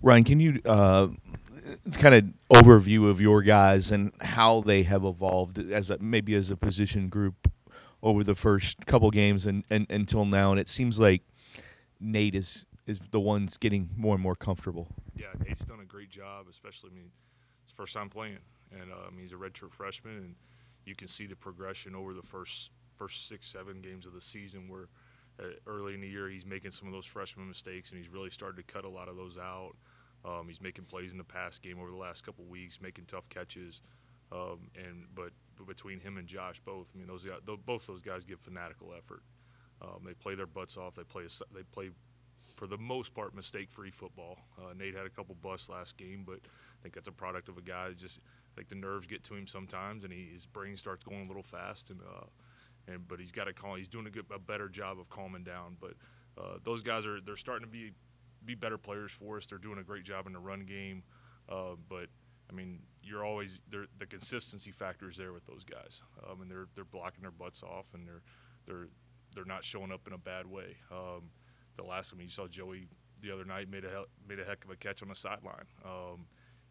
Ryan, can you it's kind of overview of your guys and how they have evolved as maybe as a position group over the first couple games and until now? And it seems like Nate is the one's getting more and more comfortable. Yeah, Nate's done a great job, especially, I mean, his first time playing. And, I mean, he's a redshirt freshman, and you can see the progression over the first 6, 7 games of the season where early in the year he's making some of those freshman mistakes, and he's really started to cut a lot of those out. He's making plays in the pass game over the last couple of weeks, making tough catches. But between him and Josh, both, I mean, both those guys give fanatical effort. They play their butts off. They play for the most part mistake-free football. Nate had a couple busts last game, but I think that's a product of a guy just I think the nerves get to him sometimes, and his brain starts going a little fast, but he's got to calm. He's doing a better job of calming down. But those guys they're starting to be better players for us. They're doing a great job in the run game, but I mean, the consistency factor is there with those guys, and they're blocking their butts off, and they're not showing up in a bad way. The last time you saw Joey the other night made a heck of a catch on the sideline.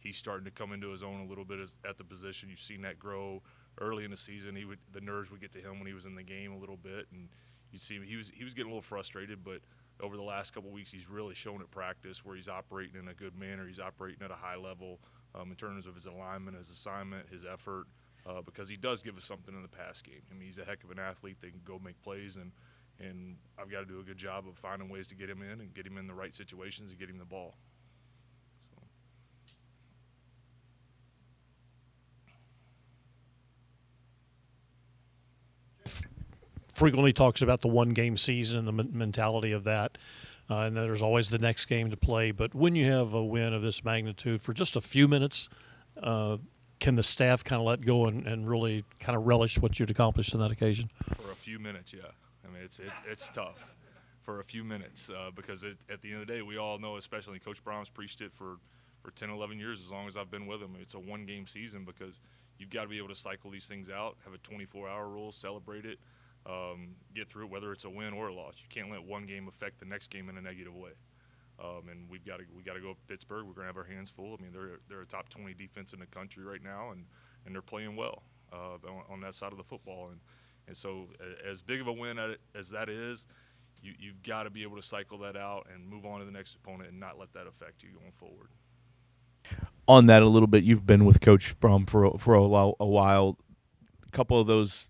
He's starting to come into his own a little bit at the position. You've seen that grow early in the season. The nerves would get to him when he was in the game a little bit, and you'd see he was getting a little frustrated. But over the last couple of weeks, he's really shown at practice where he's operating in a good manner. He's operating at a high level in terms of his alignment, his assignment, his effort, because he does give us something in the pass game. I mean, he's a heck of an athlete. They can go make plays, and I've got to do a good job of finding ways to get him in and get him in the right situations and get him the ball. Frequently talks about the one game season and the mentality of that. And then there's always the next game to play. But when you have a win of this magnitude for just a few minutes, can the staff kind of let go and really kind of relish what you'd accomplished on that occasion? For a few minutes, yeah. I mean, it's tough for a few minutes because at the end of the day, we all know, especially Coach Brown's preached it for 10, 11 years, as long as I've been with him. It's a one-game season because you've got to be able to cycle these things out, have a 24-hour rule, celebrate it, get through it, whether it's a win or a loss. You can't let one game affect the next game in a negative way. And we got to go to Pittsburgh. We're going to have our hands full. I mean, they're a top 20 defense in the country right now, and they're playing well on that side of the football. And so as big of a win as that is, you've got to be able to cycle that out and move on to the next opponent and not let that affect you going forward. On that a little bit, you've been with Coach Brum for a while. A couple of those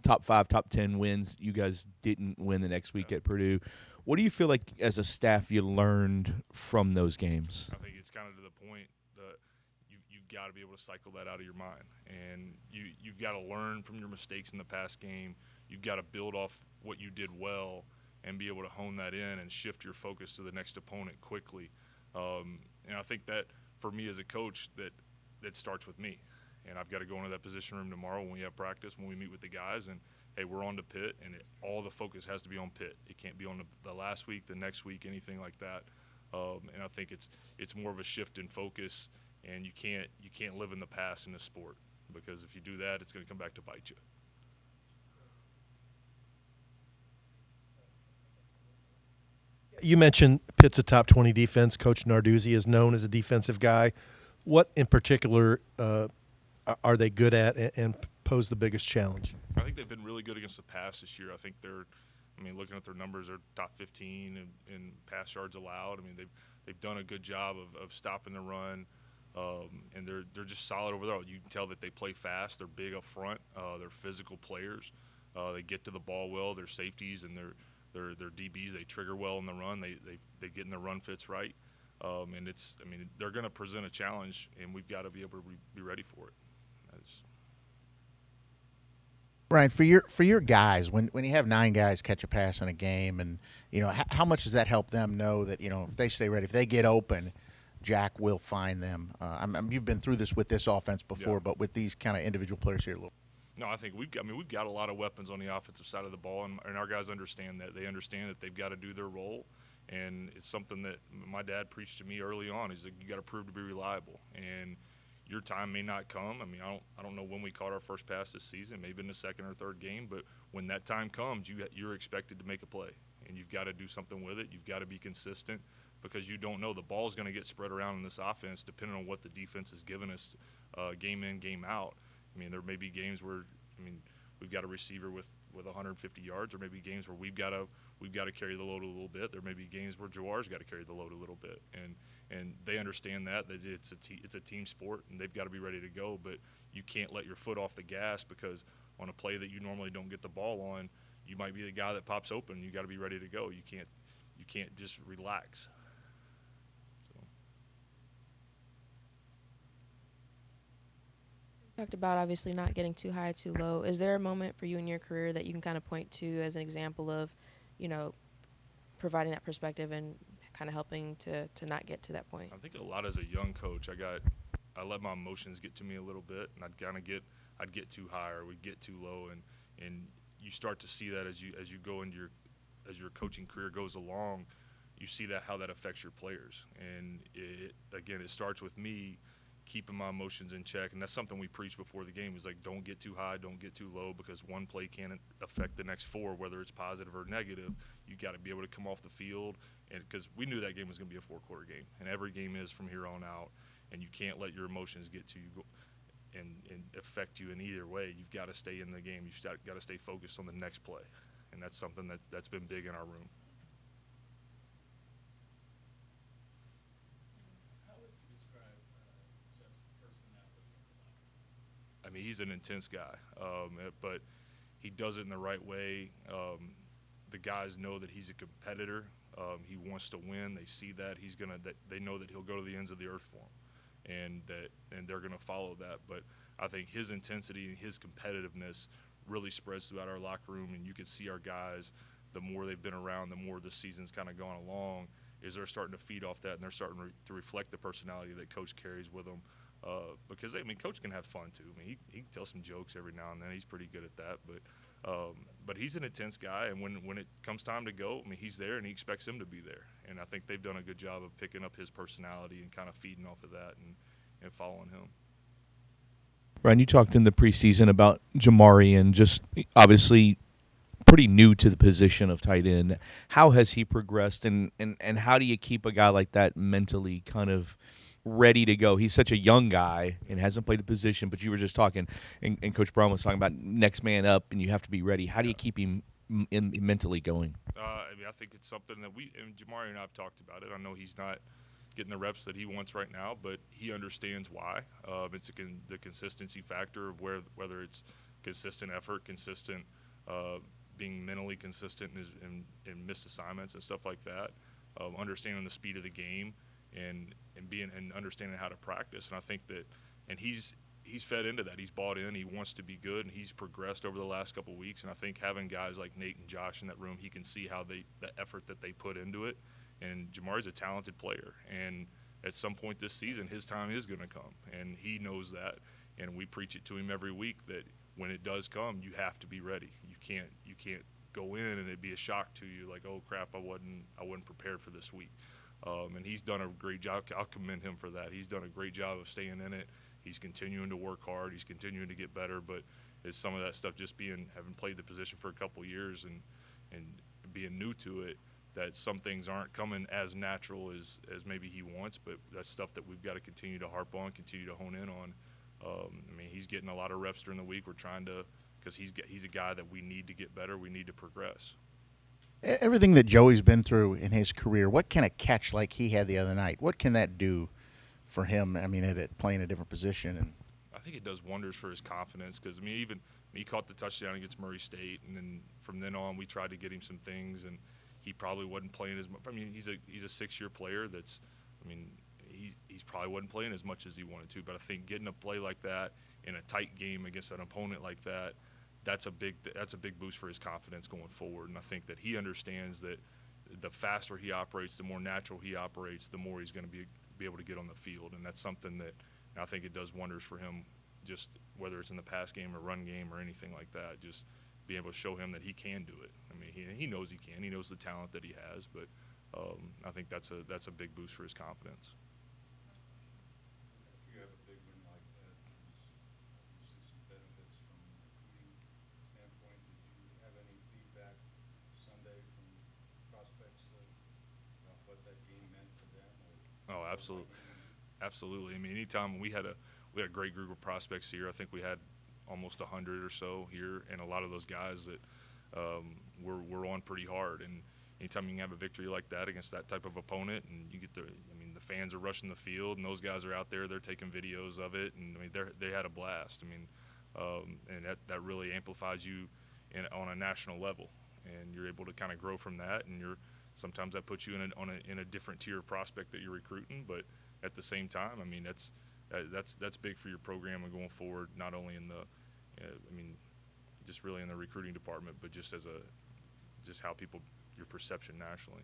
top 5, top 10 wins, you guys didn't win the next week at Purdue. What do you feel like as a staff you learned from those games? I think it's kind of to the point that you've got to be able to cycle that out of your mind, and you've got to learn from your mistakes in the past game. You've got to build off what you did well and be able to hone that in and shift your focus to the next opponent quickly. And I think that for me as a coach, that starts with me. And I've got to go into that position room tomorrow when we have practice, when we meet with the guys, and hey, we're on to Pitt, and all the focus has to be on Pitt. It can't be on the last week, the next week, anything like that. And I think it's more of a shift in focus, and you can't live in the past in this sport, because if you do that, it's going to come back to bite you. You mentioned Pitt's a top 20 defense. Coach Narduzzi is known as a defensive guy. What in particular are they good at and pose the biggest challenge? I think they've been really good against the pass this year. I think looking at their numbers, they're top 15 in pass yards allowed. I mean, they've done a good job of stopping the run, and they're just solid over there. You can tell that they play fast. They're big up front. They're physical players. They get to the ball well. They're safeties and they're DBs. They trigger well in the run. They get in their run fits right. And they're going to present a challenge, and we've got to be able to be ready for it. Ryan, for your guys, when you have 9 guys catch a pass in a game, and how much does that help them know that if they stay ready, if they get open, Jack will find them. You've been through this with this offense before, Yeah. but with these kind of individual players here, No, I think we've got a lot of weapons on the offensive side of the ball, and our guys understand that. They understand that they've got to do their role, and it's something that my dad preached to me early on. He's like, you got to prove to be reliable, and your time may not come. I mean, I don't know when we caught our first pass this season, maybe in the second or third game, but when that time comes, you're expected to make a play, and you've got to do something with it. You've got to be consistent. because you don't know. The ball's going to get spread around in this offense depending on what the defense is giving us game in, game out. I mean, there may be games where, we've got a receiver with 150 yards, or maybe games where we've got to carry the load a little bit. There may be games where Jawar's got to carry the load a little bit, and they understand that it's a team sport, and they've got to be ready to go. But you can't let your foot off the gas, because on a play that you normally don't get the ball on, you might be the guy that pops open. You got to be ready to go. You can't just relax. So. Talked about obviously not getting too high, too low. Is there a moment for you in your career that you can kind of point to as an example of, providing that perspective and kind of helping to not get to that point? I think a lot as a young coach, I let my emotions get to me a little bit, and I'd get too high or we'd get too low, and you start to see that as you go into your coaching career goes along, you see that how that affects your players, and it starts with me keeping my emotions in check, and that's something we preach before the game is like, don't get too high, don't get too low, because one play can affect the next four, whether it's positive or negative. You got to be able to come off the field, and because we knew that game was going to be a 4-quarter game, and every game is from here on out, and you can't let your emotions get to you and affect you in either way. You've got to stay in the game. You've got to stay focused on the next play, and that's something that's been big in our room. He's an intense guy, but he does it in the right way. The guys know that he's a competitor. He wants to win. They see that they know that he'll go to the ends of the earth for them, and they're gonna follow that. But I think his intensity and his competitiveness really spreads throughout our locker room, and you can see our guys. The more they've been around, the more the season's kind of gone along, is they're starting to feed off that, and they're starting to reflect the personality that Coach carries with them. Because Coach can have fun too. He can tell some jokes every now and then. He's pretty good at that. But he's an intense guy, and when it comes time to go, he's there, and he expects him to be there. And I think they've done a good job of picking up his personality and kind of feeding off of that and following him. Ryan, you talked in the preseason about Jamari, and just obviously pretty new to the position of tight end. How has he progressed, and how do you keep a guy like that mentally kind of ready to go? He's such a young guy and hasn't played the position, but you were just talking, and Coach Brown was talking about next man up, and you have to be ready. How do you keep him mentally going? I think it's something that Jamari and I have talked about it. I know he's not getting the reps that he wants right now, but he understands why. It's the consistency factor of whether it's consistent effort, consistent being mentally consistent in missed assignments and stuff like that, understanding the speed of the game, and understanding how to practice. And I think that, and he's fed into that. He's bought in. He wants to be good, and he's progressed over the last couple of weeks. And I think having guys like Nate and Josh in that room, he can see how the effort that they put into it. And Jamari's a talented player, and at some point this season, his time is going to come, and he knows that. And we preach it to him every week that when it does come, you have to be ready. You can't go in and it'd be a shock to you, like, oh crap, I wasn't prepared for this week. And he's done a great job. I'll commend him for that. He's done a great job of staying in it. He's continuing to work hard. He's continuing to get better. But it's some of that stuff just having played the position for a couple of years and being new to it, that some things aren't coming as natural as maybe he wants. But that's stuff that we've got to continue to harp on, continue to hone in on. He's getting a lot of reps during the week. We're trying to, because he's a guy that we need to get better. We need to progress. Everything that Joey's been through in his career, what can a catch like he had the other night, what can that do for him? Playing a different position. And I think it does wonders for his confidence, because even he caught the touchdown against Murray State, and then from then on we tried to get him some things, and he probably wasn't playing as much. He's a 6-year player that's, he's probably wasn't playing as much as he wanted to. But I think getting a play like that in a tight game against an opponent like that, that's a big boost for his confidence going forward. And I think that he understands that the faster he operates, the more natural he operates, the more he's going to be able to get on the field. And that's something that I think it does wonders for him, just whether it's in the pass game or run game or anything like that, just being able to show him that he can do it. He knows he can. He knows the talent that he has, but I think that's a big boost for his confidence. You have a big win like that. There's obviously some benefits from a recruiting standpoint. Did you have any feedback Sunday from prospects about what that game meant Oh, absolutely, absolutely. I mean, anytime we had a great group of prospects here. I think we had almost 100 or so here, and a lot of those guys that were on pretty hard. And anytime you can have a victory like that against that type of opponent, and you get the fans are rushing the field, and those guys are out there, they're taking videos of it, and I mean, they had a blast. I mean, and that really amplifies you on a national level, and you're able to kind of grow from that, and sometimes that puts you in a different tier of prospect that you're recruiting, but at the same time, I mean, that's big for your program and going forward, not only in the, I mean, just really in the recruiting department, but just how people, your perception nationally.